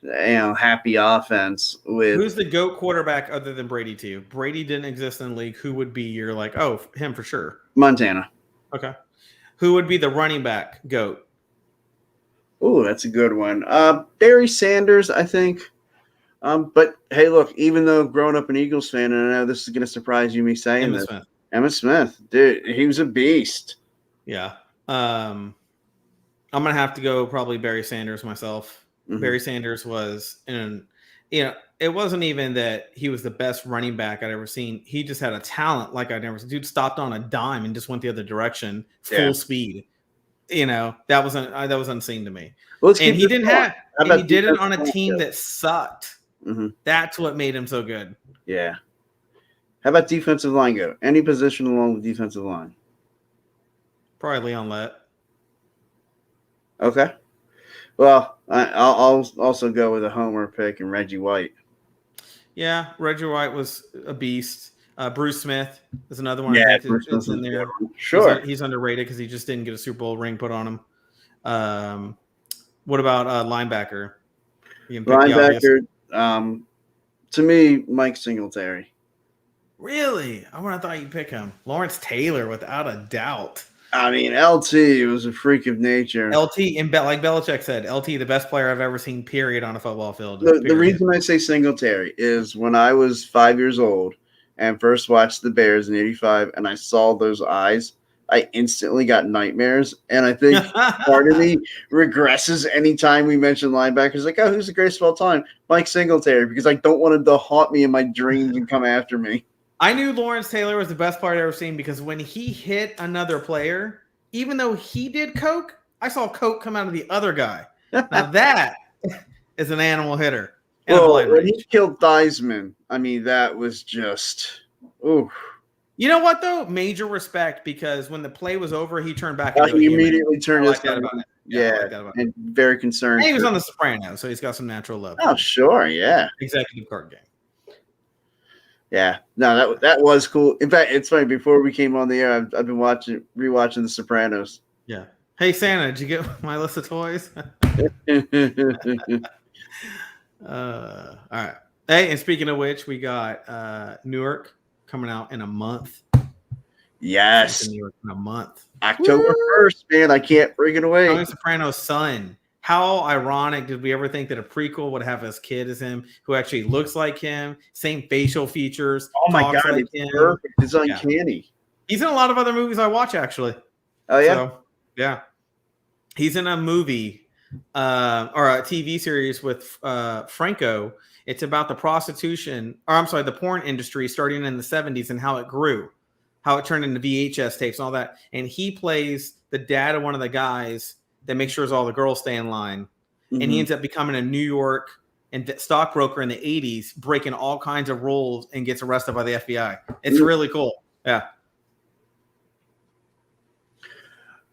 happy offense with. Who's the GOAT quarterback other than Brady to you? Brady didn't exist in the league. Who would be your him for sure? Montana. Okay. Who would be the running back GOAT? Oh, that's a good one. Barry Sanders, I think. But hey, look, even though growing up an Eagles fan, and I know this is going to surprise you me saying this, Emmitt Smith, dude, he was a beast. Yeah. I'm going to have to go probably Barry Sanders myself. Mm-hmm. Barry Sanders was it wasn't even that he was the best running back I'd ever seen. He just had a talent like I'd never seen. Dude stopped on a dime and just went the other direction, full speed. That was unseen to me. And he didn't have. And he did it on a team that sucked. Mm-hmm. That's what made him so good. Yeah. How about defensive line go? Any position along the defensive line? Probably Leon Lett. Okay. Well, I'll also go with a homer pick and Reggie White. Yeah, Reggie White was a beast. Bruce Smith is another one. Yeah, Bruce Smith in there. Sure. He's underrated because he just didn't get a Super Bowl ring put on him. What about linebacker? You can pick the obvious. Linebacker, to me, Mike Singletary. Really? I would have thought you'd pick him. Lawrence Taylor, without a doubt. I mean, LT was a freak of nature. LT, and like Belichick said, LT, the best player I've ever seen, period, on a football field. The reason I say Singletary is when I was 5 years old and first watched the Bears in '85 and I saw those eyes, I instantly got nightmares. And I think part of me regresses anytime we mention linebackers. Like, oh, who's the greatest of all time? Mike Singletary, because I don't want him to haunt me in my dreams and come after me. I knew Lawrence Taylor was the best player I've ever seen because when he hit another player, even though he did coke, I saw coke come out of the other guy. Now that is an animal hitter. Well, when he killed Theismann, I mean, that was just, ooh. You know what, though? Major respect, because when the play was over, he turned back. He immediately turned his head. Yeah, and very concerned. And he was on The Sopranos, so he's got some natural love. Oh, sure, yeah. Executive card game. Yeah, no, that was cool. In fact, it's funny. Before we came on the air, I've been rewatching The Sopranos. Yeah. Hey Santa, did you get my list of toys? All right. Hey, and speaking of which, we got Newark coming out in a month. Yes, New York in a month. October 1st, man. I can't bring it away. Tony Soprano's son. How ironic did we ever think that a prequel would have his kid as him, who actually looks like him, same facial features? Oh my God, like it's perfect. It's uncanny. Yeah. He's in a lot of other movies I watch, actually. Oh, yeah? So, yeah. He's in a movie or a TV series with Franco. It's about the the porn industry starting in the 70s and how it grew, how it turned into VHS tapes and all that. And he plays the dad of one of the guys that makes sure all the girls stay in line. Mm-hmm. And he ends up becoming a New York stockbroker in the 80s, breaking all kinds of rules and gets arrested by the FBI. It's really cool. Yeah.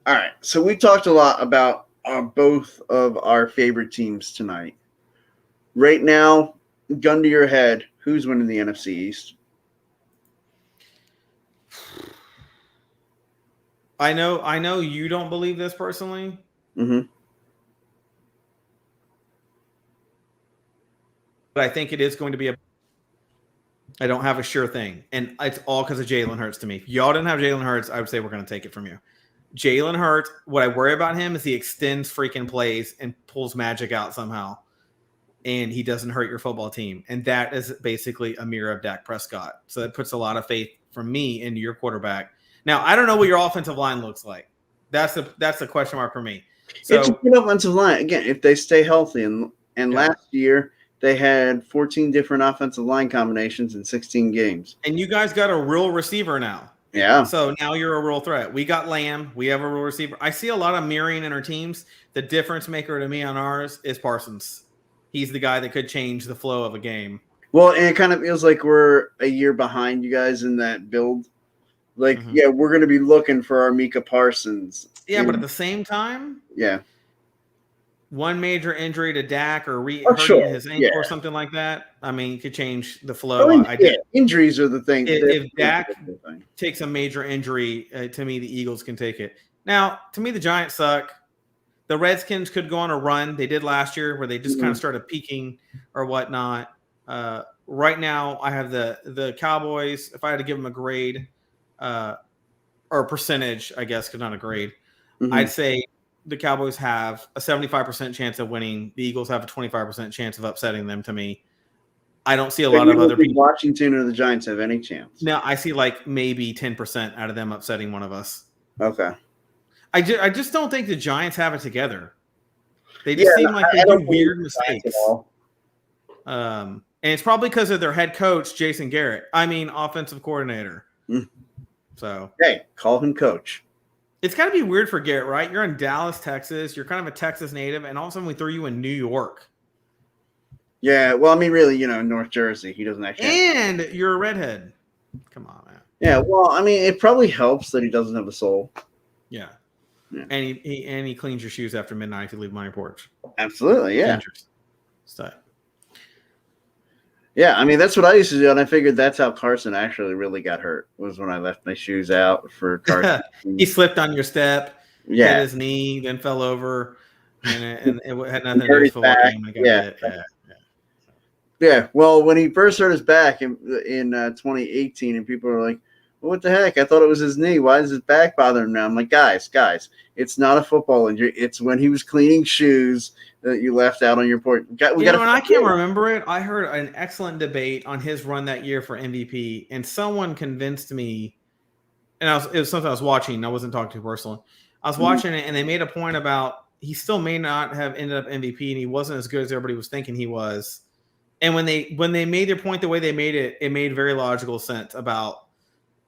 All right. So we talked a lot about both of our favorite teams tonight. Right now, gun to your head, who's winning the NFC East? I know you don't believe this personally. Mm-hmm. But I think it is going to be I don't have a sure thing. And it's all because of Jalen Hurts to me. If y'all didn't have Jalen Hurts, I would say we're going to take it from you. Jalen Hurts, what I worry about him is he extends freaking plays and pulls magic out somehow. And he doesn't hurt your football team. And that is basically a mirror of Dak Prescott. So that puts a lot of faith from me into your quarterback. Now, I don't know what your offensive line looks like. That's the question mark for me. So, it's a good offensive line. Again, if they stay healthy. And last year, they had 14 different offensive line combinations in 16 games. And you guys got a real receiver now. Yeah. So now you're a real threat. We got Lamb. We have a real receiver. I see a lot of mirroring in our teams. The difference maker to me on ours is Parsons. He's the guy that could change the flow of a game. Well, and it kind of feels like we're a year behind you guys in that build. Like, yeah, we're going to be looking for our Micah Parsons. Yeah, but at the same time, one major injury to Dak or hurting his ankle or something like that, I mean, could change the flow. Injuries are the thing. If Dak takes a major injury, to me, the Eagles can take it. Now, to me, the Giants suck. The Redskins could go on a run. They did last year where they just kind of started peaking or whatnot. Right now, I have the Cowboys. If I had to give them a grade or a percentage, I guess, because not a grade, I'd say the Cowboys have a 75% chance of winning. The Eagles have a 25% chance of upsetting them, to me. I don't see a lot of other people. Washington or the Giants have any chance? No, I see like maybe 10% out of them upsetting one of us. Okay. I just don't think the Giants have it together. They just seem like they do weird mistakes. And it's probably because of their head coach, Jason Garrett. I mean, offensive coordinator. So hey, call him coach. It's got to be weird for Garrett, right? You're in Dallas, Texas. You're kind of a Texas native, and all of a sudden we throw you in New York. Yeah, well, I mean, really, North Jersey. He doesn't actually. And you're a redhead. Come on, man. Yeah, well, I mean, it probably helps that he doesn't have a soul. Yeah. And he cleans your shoes after midnight if you leave him on your porch. Absolutely, yeah. Dangerous stuff. Yeah, I mean, that's what I used to do, and I figured that's how Carson actually really got hurt, was when I left my shoes out for Carson. He slipped on your step. hit Yeah, his knee, then fell over, and it had nothing to do hurt with his football back. game. I got Yeah, hit. Yeah. yeah. Well, when he first hurt his back in 2018, and people were like, well, "What the heck? I thought it was his knee. Why does his back bother him now?" I'm like, guys, it's not a football injury. It's when he was cleaning shoes that you left out on your porch. We got And I can't remember it. I heard an excellent debate on his run that year for MVP, and someone convinced me, and it was something I was watching. I wasn't talking to personally. I was watching it, and they made a point about he still may not have ended up MVP, and he wasn't as good as everybody was thinking he was. And when they made their point the way they made it, it made very logical sense about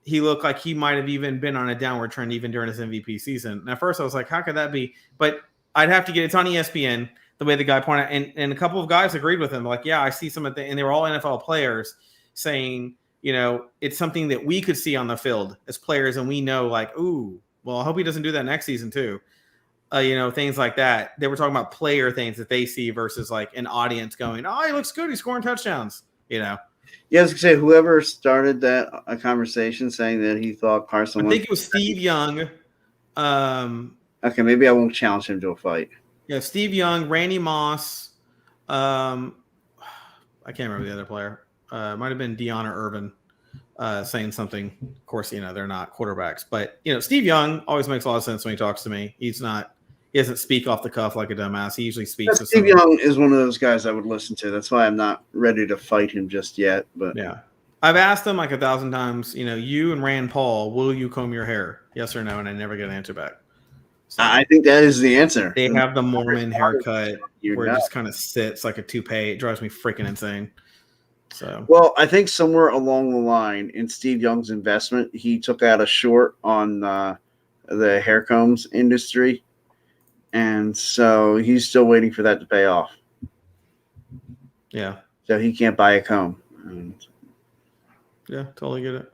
he looked like he might have even been on a downward trend even during his MVP season. And at first I was like, how could that be? But I'd have to get it's on ESPN, the way the guy pointed out. And a couple of guys agreed with him. Like, yeah, I see some of the, and they were all NFL players saying, it's something that we could see on the field as players. And we know, like, ooh, well, I hope he doesn't do that next season too. Things like that. They were talking about player things that they see versus like an audience going, oh, he looks good. He's scoring touchdowns, Yeah, I was gonna say whoever started that a conversation saying that he thought Carson I Wentz. think it was Steve Young. Okay, maybe I won't challenge him to a fight. Yeah, Steve Young, Randy Moss. I can't remember the other player. It might have been Deanna Irvin saying something. Of course, they're not quarterbacks, but Steve Young always makes a lot of sense when he talks to me. He doesn't speak off the cuff like a dumbass. He usually speaks with Steve Young is one of those guys I would listen to. That's why I'm not ready to fight him just yet. But yeah, I've asked him like 1,000 times. You and Rand Paul, will you comb your hair? Yes or no? And I never get an answer back. So I think that is the answer. They have the Mormon haircut where it just kind of sits like a toupee. It drives me freaking insane. So, well, I think somewhere along the line in Steve Young's investment, he took out a short on the hair combs industry, and so he's still waiting for that to pay off. Yeah. So he can't buy a comb. Yeah, totally get it.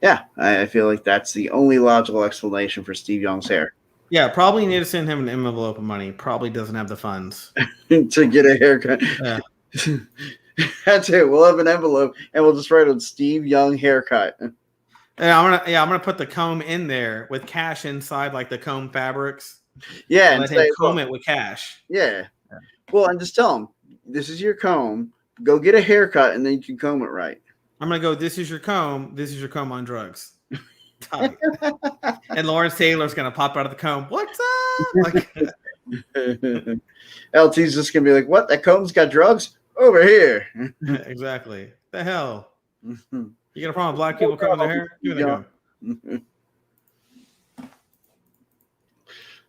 Yeah, I feel like that's the only logical explanation for Steve Young's hair. Yeah, probably need to send him an envelope of money. Probably doesn't have the funds to get a haircut. Yeah. That's it. We'll have an envelope and we'll just write on Steve Young haircut. Yeah, I'm gonna put the comb in there with cash inside, like the comb fabrics. Yeah, and let him comb it with cash. Yeah. Well, and just tell him this is your comb. Go get a haircut, and then you can comb it right. I'm gonna go. This is your comb. This is your comb on drugs. And Lawrence Taylor's gonna pop out of the comb. What's up? Like, LT's just gonna be like, "What? That comb's got drugs over here." Exactly. The hell. You got a problem with black people combing their hair? Give me the comb.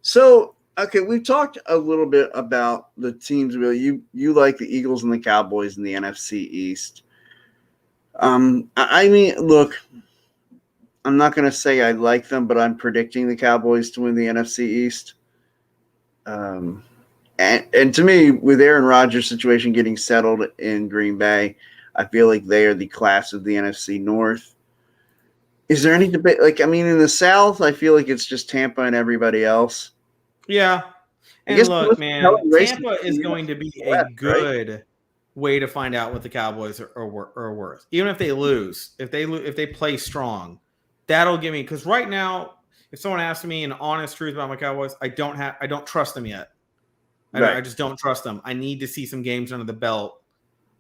So, okay, we've talked a little bit about the teams. You like the Eagles and the Cowboys in the NFC East. I mean, look, I'm not going to say I like them, but I'm predicting the Cowboys to win the NFC East. And to me, with Aaron Rodgers' situation getting settled in Green Bay, I feel like they are the class of the NFC North. Is there any debate? Like, I mean, in the South, I feel like it's just Tampa and everybody else. Yeah. And look, man, Tampa is going to be a good way to find out what the Cowboys are worth. Even if they lose, if they play strong, that'll give me, because right now, if someone asks me an honest truth about my Cowboys, I don't trust them yet. I just don't trust them. I need to see some games under the belt,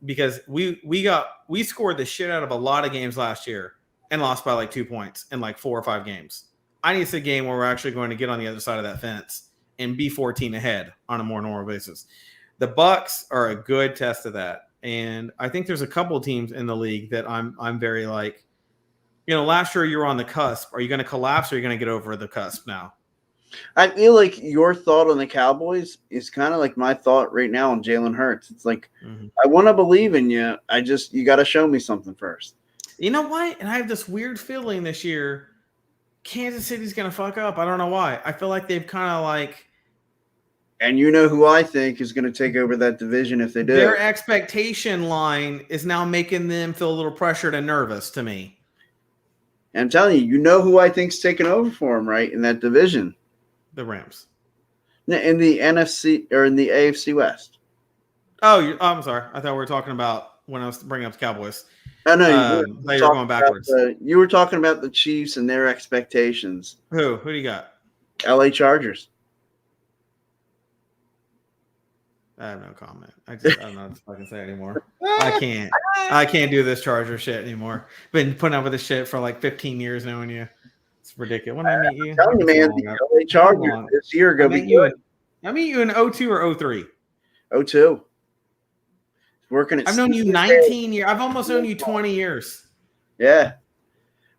because we scored the shit out of a lot of games last year and lost by like 2 points in like 4 or 5 games. I need to see a game where we're actually going to get on the other side of that fence and be 14 ahead on a more normal basis. The Bucs are a good test of that. And I think there's a couple of teams in the league that I'm very like, last year you were on the cusp. Are you going to collapse or are you going to get over the cusp now? I feel like your thought on the Cowboys is kind of like my thought right now on Jalen Hurts. It's like, I want to believe in you. You got to show me something first. You know what? And I have this weird feeling this year, Kansas City's going to fuck up. I don't know why. I feel like they've kind of like. And you know who I think is going to take over that division if they do. Their expectation line is now making them feel a little pressured and nervous to me. And I'm telling you, who I think's taking over for them, right, in that division? The Rams. In the NFC or in the AFC West. Oh, I'm sorry. I thought we were talking about when I was bringing up the Cowboys. Oh, no, you were going backwards. You were talking about the Chiefs and their expectations. Who do you got? LA Chargers. I have no comment. I don't know what I can say anymore. I can't do this Charger shit anymore. Been putting up with this shit for like 15 years knowing you. It's ridiculous. When I meet you, I'm telling you, man, the LA Chargers this year are going to be good. I meet you in 02 or 03. 02. Working at I've known you 19 years. I've almost known you 20 years. Yeah.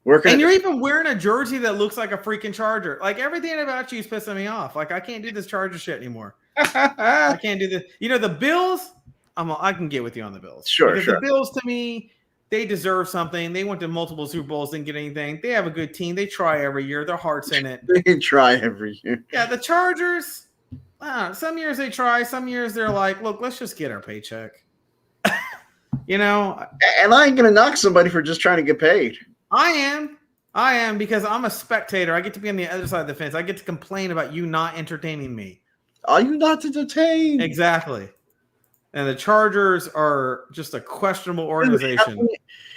And you're even wearing a jersey that looks like a freaking Charger. Like everything about you is pissing me off. Like I can't do this Charger shit anymore. I can't do this. You know, the Bills, I can get with you on the Bills. Sure. The Bills, to me, they deserve something. They went to multiple Super Bowls, didn't get anything. They have a good team. They try every year. Their heart's in it. They try every year. Yeah, the Chargers, some years they try. Some years they're like, look, let's just get our paycheck. You know? And I ain't going to knock somebody for just trying to get paid. I am because I'm a spectator. I get to be on the other side of the fence. I get to complain about you not entertaining me. Are you not entertained? Exactly. And the Chargers are just a questionable organization.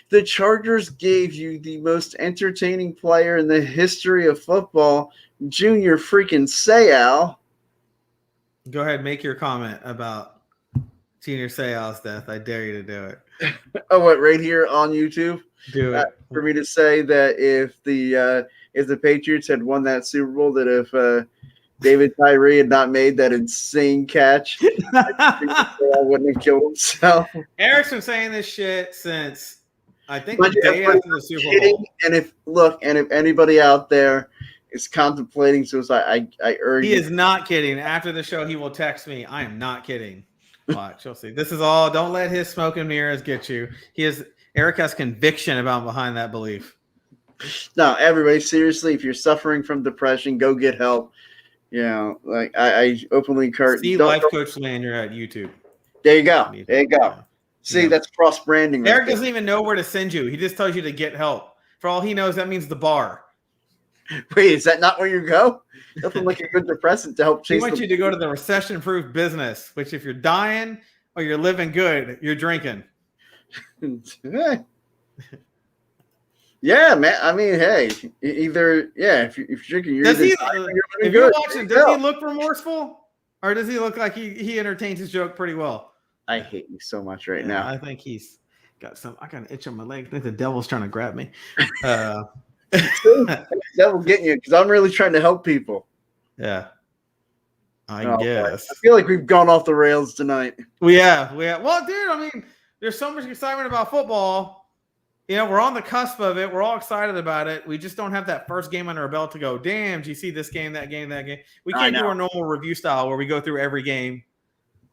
The Chargers gave you the most entertaining player in the history of football, Junior freaking Seau. Go ahead, make your comment about Junior Seau's death. I dare you to do it. Oh, what, right here on YouTube? Do it. For me to say that if the Patriots had won that Super Bowl, that if David Tyree had not made that insane catch, I wouldn't have killed himself. Eric's been saying this shit since I think the day after the Super Bowl. And if anybody out there is contemplating suicide, I urge. He is not kidding. After the show, he will text me. I am not kidding. Watch, you'll see. This is all. Don't let his smoke and mirrors get you. Eric has conviction about behind that belief. No, everybody, seriously, if you're suffering from depression, go get help. You know, like I openly encourage. See Life Coach Lander at YouTube. There you go. There you go. Yeah. See, that's cross branding. Eric doesn't even know where to send you. He just tells you to get help. For all he knows, that means the bar. Wait, is that not where you go? Nothing like a good depressant to help chase. He wants you to go to the recession-proof business, which if you're dying or you're living good, you're drinking. Yeah, man. I mean, hey, either if you're drinking, does he look remorseful, or does he look like he entertains his joke pretty well? I hate you so much right now. I think he's got some. I got an itch on my leg. I think the devil's trying to grab me. Devil getting you because I'm really trying to help people. Yeah, I guess. I feel like we've gone off the rails tonight. We have. Well, dude, I mean, there's so much excitement about football. You know, we're on the cusp of it. We're all excited about it. We just don't have that first game under our belt to go, damn, do you see this game, that game, that game? We can't do our normal review style where we go through every game,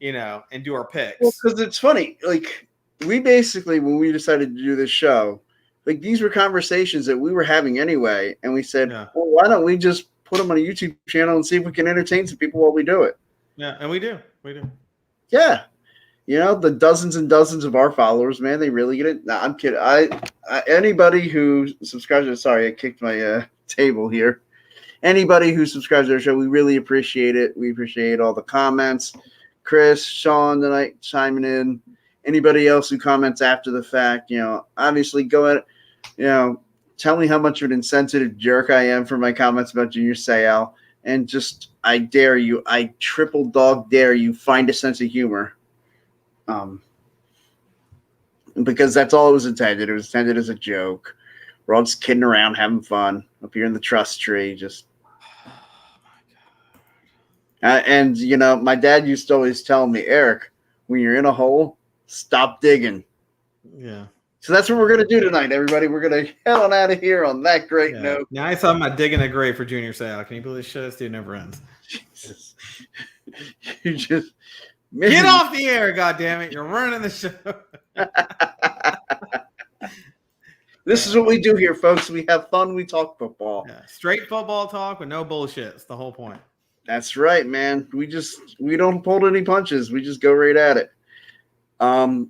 you know, and do our picks. Well, because it's funny. Like, we basically, when we decided to do this show, like, these were conversations that we were having anyway. And we said, well, why don't we just put them on a YouTube channel and see if we can entertain some people while we do it? Yeah, and we do. We do. Yeah. You know, the dozens and dozens of our followers, man, they really get it. No, I'm kidding. Anybody who subscribes, sorry, I kicked my table here. Anybody who subscribes to our show, we really appreciate it. We appreciate all the comments. Chris, Sean tonight chiming in. Anybody else who comments after the fact, you know, obviously go ahead, you know, tell me how much of an insensitive jerk I am for my comments about Junior Seau. And just, I dare you, I triple dog dare you, find a sense of humor. Because that's all it was intended. It was intended as a joke. We're all just kidding around, having fun up here in the trust tree. Just, and you know, my dad used to always tell me, Eric, when you're in a hole, stop digging. Yeah. So that's what we're gonna do tonight, everybody. We're gonna head on out of here on that great note. Now I thought about digging a grave for Junior Seau. Can you believe this shit? This dude never ends. Jesus, you just. Get off the air, goddammit. You're ruining the show. This is what we do here, folks. We have fun. We talk football. Yeah, straight football talk with no bullshit. It's the whole point. That's right, man. We don't pull any punches. We just go right at it. 3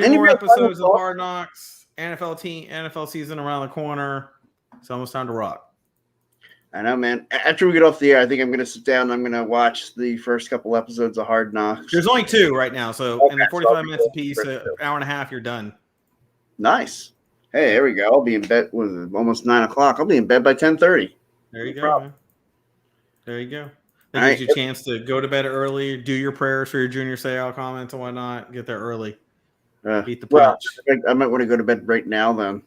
more episodes of Hard Knocks. NFL season around the corner. It's almost time to rock. I know, man. After we get off the air, I think I'm going to sit down and I'm going to watch the first couple episodes of Hard Knocks. There's only 2 right now, so in the 45 minutes apiece, an hour and a half, you're done. Nice. Hey, there we go. I'll be in bed. Almost 9 o'clock. I'll be in bed by 10:30. There you go. Man. There you go. That All gives right. you a chance to go to bed early, do your prayers for your junior sale comments and whatnot. Get there early. Beat the Well, punch. I might want to go to bed right now then.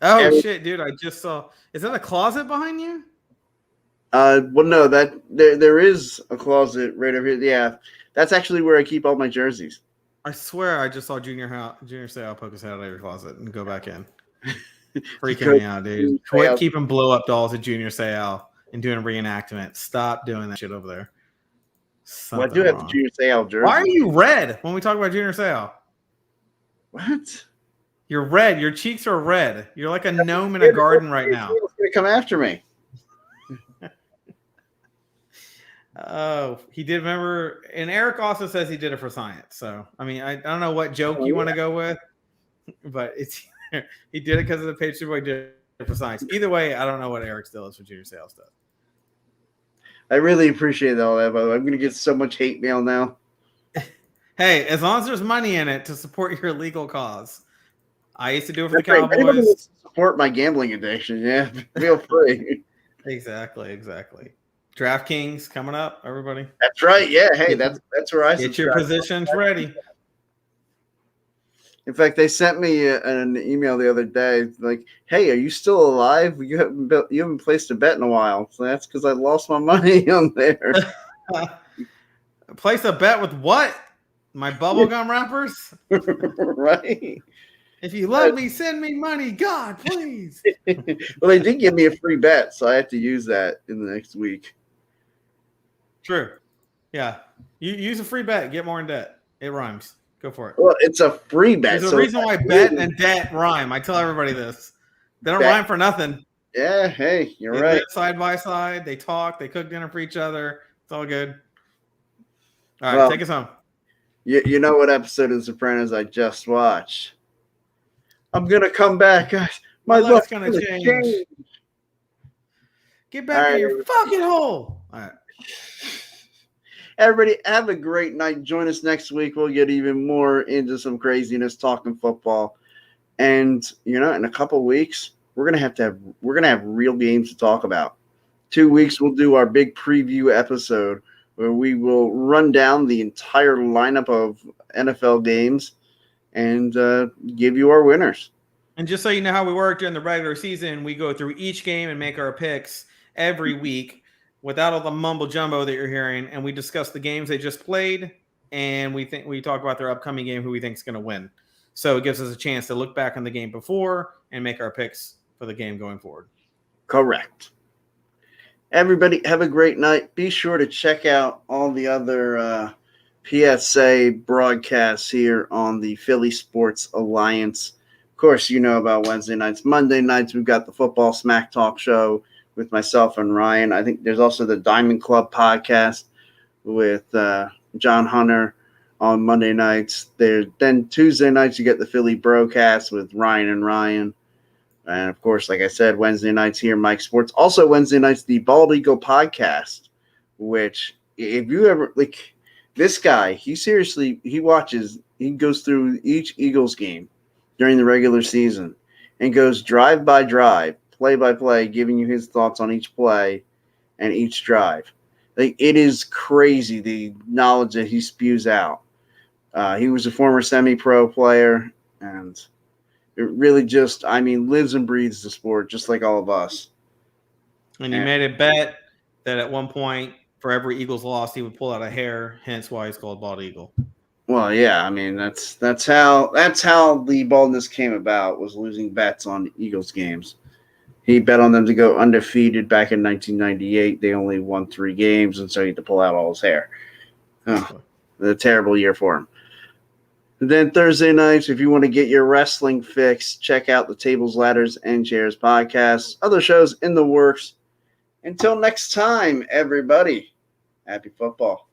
Oh shit, dude! I just saw. Is that a closet behind you? Well, no, that there is a closet right over here. Yeah, that's actually where I keep all my jerseys. I swear, I just saw Junior Seau poke his head out of your closet and go back in. Freaking me out, dude. Quit keeping blow up dolls at Junior Seau and doing reenactment. Stop doing that shit over there. Well, I do have the Junior Seau jersey. Why are you red when we talk about Junior Seau? What? You're red. Your cheeks are red. You're like a gnome in a garden right now. He's gonna come after me. Oh, he did remember, and Eric also says he did it for science. So, I mean, I don't know what joke you want to go with, but it's he did it because of the page Superboy did it for science. Either way, I don't know what Eric still is for Junior Seau stuff. I really appreciate all that, but I'm going to get so much hate mail now. Hey, as long as there's money in it to support your legal cause. I used to do it for the Cowboys. Support my gambling addiction, yeah. Feel free. Exactly. DraftKings coming up, everybody. That's right. Yeah. Hey, that's where I get your positions ready. In fact, they sent me an email the other day, like, "Hey, are you still alive? You haven't placed a bet in a while." So that's because I lost my money on there. Place a bet with what? My bubblegum wrappers? Right. If you love me, send me money, God, please. Well, they did give me a free bet, so I have to use that in the next week. True. Yeah. You use a free bet, get more in debt. It rhymes. Go for it. Well, it's a free bet. There's a reason why bet and debt rhyme. I tell everybody this. They don't rhyme for nothing. Yeah, hey, you're right. They live side by side. They talk. They cook dinner for each other. It's all good. All right, take us home. You know what episode of The Sopranos I just watched? I'm going to come back, guys. My luck's going to change. Get back in your fucking hole. All right. Everybody, have a great night. Join us next week. We'll get even more into some craziness talking football. And, in a couple weeks, we're gonna have real games to talk about. 2 weeks, we'll do our big preview episode where we will run down the entire lineup of NFL games and give you our winners. And just so you know how we work during the regular season, we go through each game and make our picks every week without all the mumbo jumbo that you're hearing, and we discuss the games they just played, and we talk about their upcoming game, who we think is going to win. So it gives us a chance to look back on the game before and make our picks for the game going forward. Correct. Everybody, have a great night. Be sure to check out all the other PSA broadcasts here on the Philly Sports Alliance. Of course, you know about Wednesday nights. Monday nights, we've got the Football Smack Talk Show with myself and Ryan. I think there's also the Diamond Club podcast with John Hunter on Monday nights. Then Tuesday nights, you get the Philly Broadcast with Ryan and Ryan. And, of course, like I said, Wednesday nights here, Mike Sports. Also, Wednesday nights, the Bald Eagle podcast, which if you ever, this guy, he goes through each Eagles game during the regular season and goes drive by drive, play by play, giving you his thoughts on each play and each drive. It is crazy, the knowledge that he spews out. He was a former semi-pro player, and it really just, lives and breathes the sport, just like all of us. And you made a bet that at one point, for every Eagles loss, he would pull out a hair, hence why he's called Bald Eagle. Well, yeah, that's how the baldness came about, was losing bets on Eagles games. He bet on them to go undefeated back in 1998. They only won 3 games, and so he had to pull out all his hair. Oh, a terrible year for him. And then Thursday nights, if you want to get your wrestling fix, check out the Tables, Ladders, and Chairs podcast. Other shows in the works. Until next time, everybody, happy football.